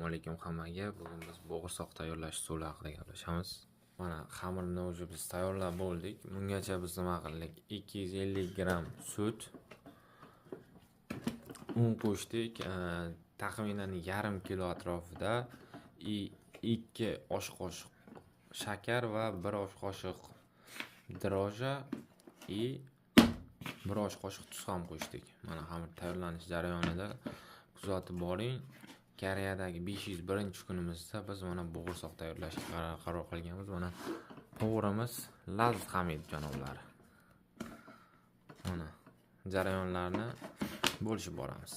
Assalomu alaykum hammaga. Bugun biz bo'g'irsoq tayyorlash usuli haqida gaplashamiz. Mana xamirni o'zi biz tayyorlab bo'ldik. Bungacha biz nima qildik? 250 gram sut, un qo'shdik. Taxminan yarim kilo atrofida 2 osh qoshiq shakar va 1 osh qoshiq droja и 1 osh qoshiq tuz ham qo'shdik. Mana xamir tayyorlanish jarayonida kuzatib boring. Koreyadagi 501-kunimizda biz mana bo'g'irsoq tayyorlashga qaror qilganmiz. Mana o'g'rimiz Laziz Hamid janoblari. Mana jarayonlarni bo'lishib boramiz.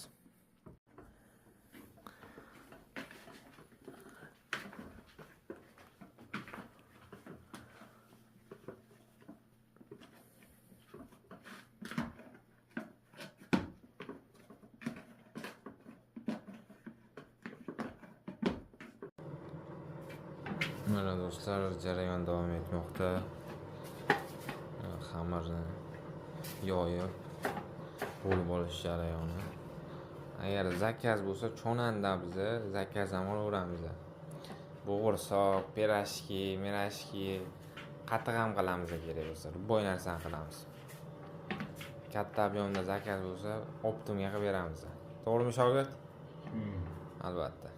Mana do'stlar, jarayon davom etmoqda. Xamirni yoyib bo'lib olish jarayoni. Agar zakaz bo'lsa, cho'nanda biz zakaz ham olaveramiz. Bo'g'irsoq, pirashki, mirashki, qatiq ham qilamiz kerak bo'lsa, boy narsani qilamiz. Katta ob'yomda zakaz bo'lsa, optimga qilib beramiz. To'g'rimi shogird? Albatta.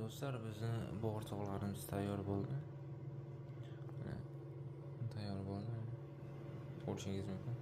Do'stlar, bizni bo'g'irsoqlarimiz tayyor bo'ldi. Tayyor bo'ldi. Ko'rishingiz mumkin.